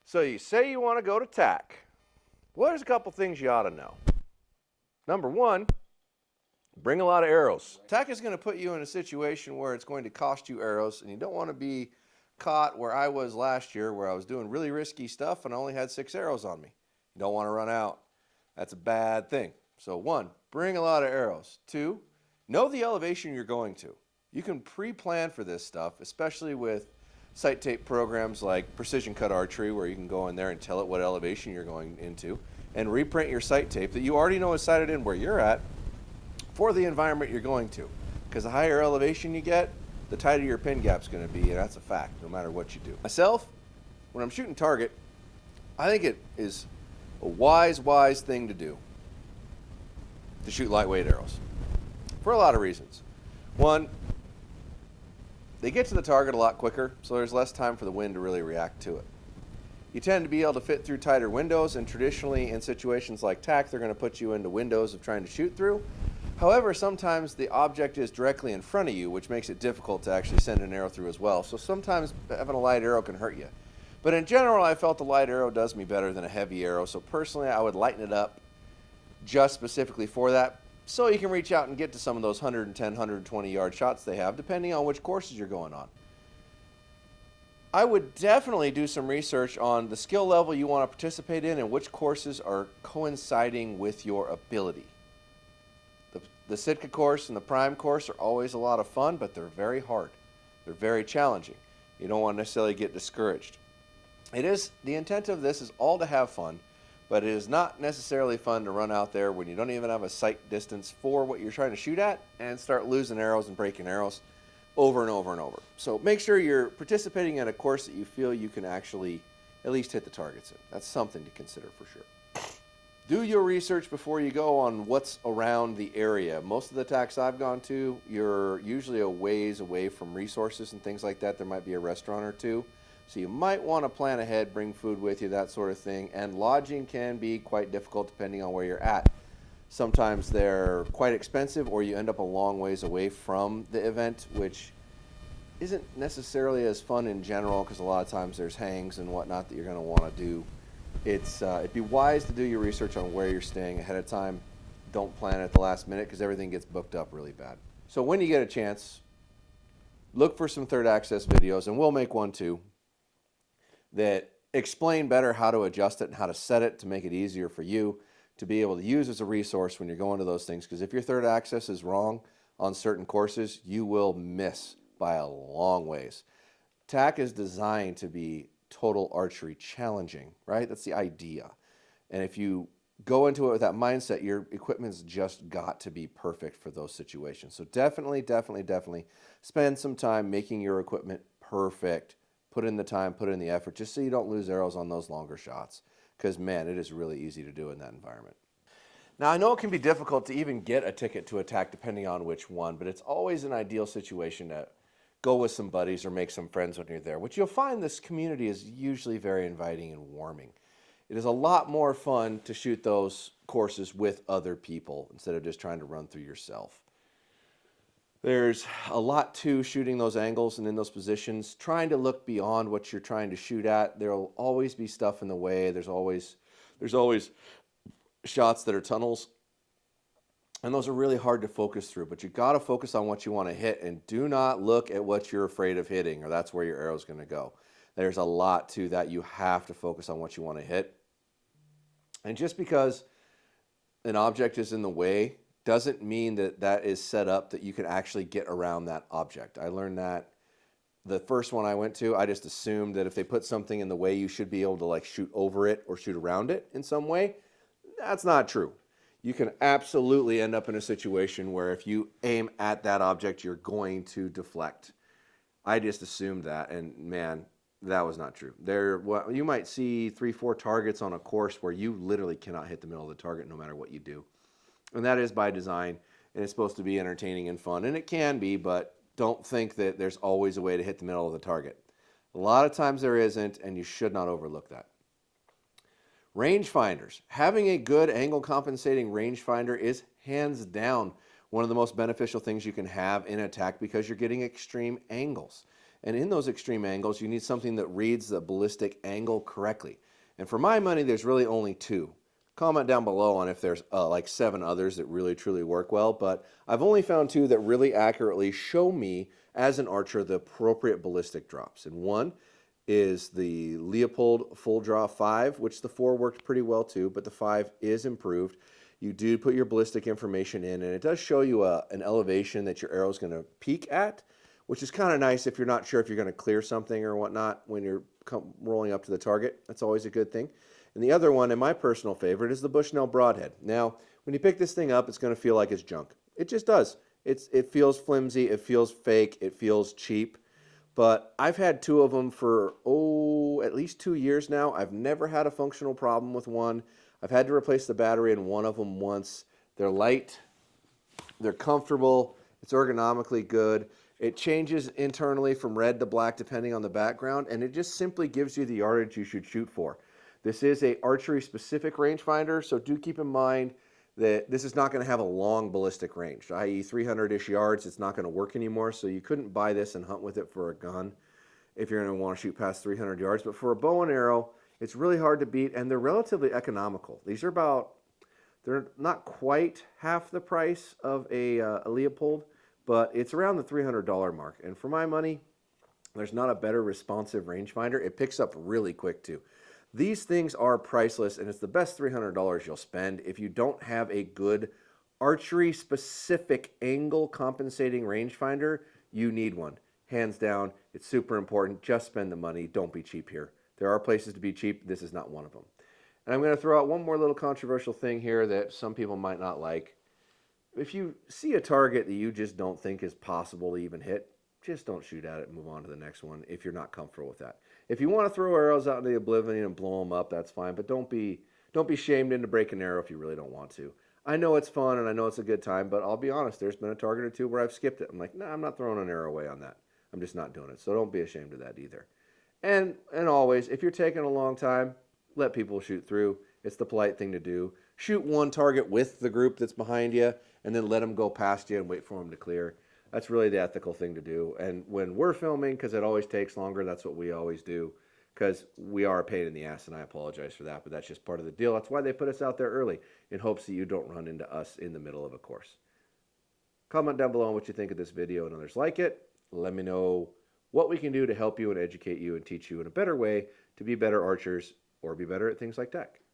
So you say you want to go to TAC. Well, there's a couple things you ought to know. Number one, bring a lot of arrows. TAC is going to put you in a situation where it's going to cost you arrows, and you don't want to be caught where I was last year, where I was doing really risky stuff and I only had 6 arrows on me. You don't want to run out. That's a bad thing. So 1, bring a lot of arrows. 2, know the elevation you're going to. You can pre-plan for this stuff, especially with sight tape programs like Precision Cut Archery, where you can go in there and tell it what elevation you're going into, and reprint your sight tape that you already know is sighted in where you're at for the environment you're going to. Because the higher elevation you get, the tighter your pin gap's going to be, and that's a fact, no matter what you do. Myself, when I'm shooting target, I think it is a wise thing to do to shoot lightweight arrows for a lot of reasons. 1, they get to the target a lot quicker, so there's less time for the wind to really react to it. You tend to be able to fit through tighter windows, and traditionally in situations like TAC, they're going to put you into windows of trying to shoot through. However, sometimes the object is directly in front of you, which makes it difficult to actually send an arrow through as well. So sometimes having a light arrow can hurt you. But in general, I felt a light arrow does me better than a heavy arrow. So personally, I would lighten it up just specifically for that, so you can reach out and get to some of those 110, 120 yard shots they have, depending on which courses you're going on. I would definitely do some research on the skill level you want to participate in and which courses are coinciding with your ability. The Sitka course and the Prime course are always a lot of fun, but they're very hard. They're very challenging. You don't want to necessarily get discouraged. The intent of this is all to have fun, but it is not necessarily fun to run out there when you don't even have a sight distance for what you're trying to shoot at and start losing arrows and breaking arrows over and over and over. So make sure you're participating in a course that you feel you can actually at least hit the targets in. That's something to consider for sure. Do your research before you go on what's around the area. Most of the TACs I've gone to, you're usually a ways away from resources and things like that. There might be a restaurant or two. So you might want to plan ahead, bring food with you, that sort of thing. And lodging can be quite difficult depending on where you're at. Sometimes they're quite expensive, or you end up a long ways away from the event, which isn't necessarily as fun in general, because a lot of times there's hangs and whatnot that you're going to want to do. It'd be wise to do your research on where you're staying ahead of time. Don't plan at the last minute, because everything gets booked up really bad. So when you get a chance, look for some third access videos, and we'll make one too, that explain better how to adjust it and how to set it to make it easier for you to be able to use as a resource when you're going to those things. Because if your third access is wrong on certain courses, you will miss by a long ways. TAC is designed to be total archery challenging, right? That's the idea. And if you go into it with that mindset, your equipment's just got to be perfect for those situations. So definitely spend some time making your equipment perfect. Put in the time, put in the effort, just so you don't lose arrows on those longer shots. Because, man, it is really easy to do in that environment. Now, I know it can be difficult to even get a ticket to a TAC depending on which one, but it's always an ideal situation to go with some buddies or make some friends when you're there, which you'll find this community is usually very inviting and warming. It is a lot more fun to shoot those courses with other people instead of just trying to run through yourself. There's a lot to shooting those angles and in those positions, trying to look beyond what you're trying to shoot at. There'll always be stuff in the way. There's always shots that are tunnels, and those are really hard to focus through, but you got to focus on what you want to hit, and do not look at what you're afraid of hitting, or that's where your arrow's going to go. There's a lot to that. You have to focus on what you want to hit. And just because an object is in the way doesn't mean that that is set up that you can actually get around that object. I learned that the first one I went to, I just assumed that if they put something in the way, you should be able to like shoot over it or shoot around it in some way. That's not true. You can absolutely end up in a situation where if you aim at that object, you're going to deflect. I just assumed that, and man, that was not true. You might see 3-4 targets on a course where you literally cannot hit the middle of the target no matter what you do. And that is by design, and it's supposed to be entertaining and fun, and it can be, but don't think that there's always a way to hit the middle of the target. A lot of times there isn't, and you should not overlook that. Rangefinders. Having a good angle compensating rangefinder is hands down one of the most beneficial things you can have in a TAC, because you're getting extreme angles. And in those extreme angles, you need something that reads the ballistic angle correctly. And for my money, there's really only two. Comment down below on if there's like 7 others that really truly work well, but I've only found 2 that really accurately show me as an archer the appropriate ballistic drops. And one is the Leupold Full Draw 5, which the 4 worked pretty well too, but the 5 is improved. You do put your ballistic information in, and it does show you an elevation that your arrow is going to peak at, which is kind of nice if you're not sure if you're going to clear something or whatnot when you're rolling up to the target. That's always a good thing. And the other one, and my personal favorite, is the Bushnell Broadhead. Now, when you pick this thing up, it's going to feel like it's junk. It just does. It feels flimsy, it feels fake, it feels cheap. But I've had 2 of them for, at least 2 years now. I've never had a functional problem with one. I've had to replace the battery in one of them once. They're light, they're comfortable, it's ergonomically good. It changes internally from red to black depending on the background, and it just simply gives you the yardage you should shoot for. This is a archery specific rangefinder, so do keep in mind that this is not going to have a long ballistic range, i.e. 300-ish yards. It's not going to work anymore, so you couldn't buy this and hunt with it for a gun if you're going to want to shoot past 300 yards. But for a bow and arrow, it's really hard to beat, and they're relatively economical. These are they're not quite half the price of a Leupold, but it's around the $300 mark. And for my money, there's not a better responsive rangefinder. It picks up really quick too. These things are priceless, and it's the best $300 you'll spend. If you don't have a good archery-specific angle compensating rangefinder, you need one. Hands down, it's super important. Just spend the money. Don't be cheap here. There are places to be cheap. This is not one of them. And I'm going to throw out one more little controversial thing here that some people might not like. If you see a target that you just don't think is possible to even hit, just don't shoot at it and move on to the next one if you're not comfortable with that. If you want to throw arrows out into the oblivion and blow them up, that's fine, but don't be shamed into breaking an arrow if you really don't want to. I know it's fun and I know it's a good time, but I'll be honest, there's been a target or 2 where I've skipped it. I'm like, nah, I'm not throwing an arrow away on that. I'm just not doing it. So don't be ashamed of that either. And always, if you're taking a long time, let people shoot through. It's the polite thing to do. Shoot one target with the group that's behind you, and then let them go past you and wait for them to clear. That's really the ethical thing to do. And when we're filming, because it always takes longer, that's what we always do, because we are a pain in the ass, and I apologize for that, but that's just part of the deal. That's why they put us out there early, in hopes that you don't run into us in the middle of a course. Comment down below on what you think of this video and others like it. Let me know what we can do to help you and educate you and teach you in a better way to be better archers or be better at things like tech.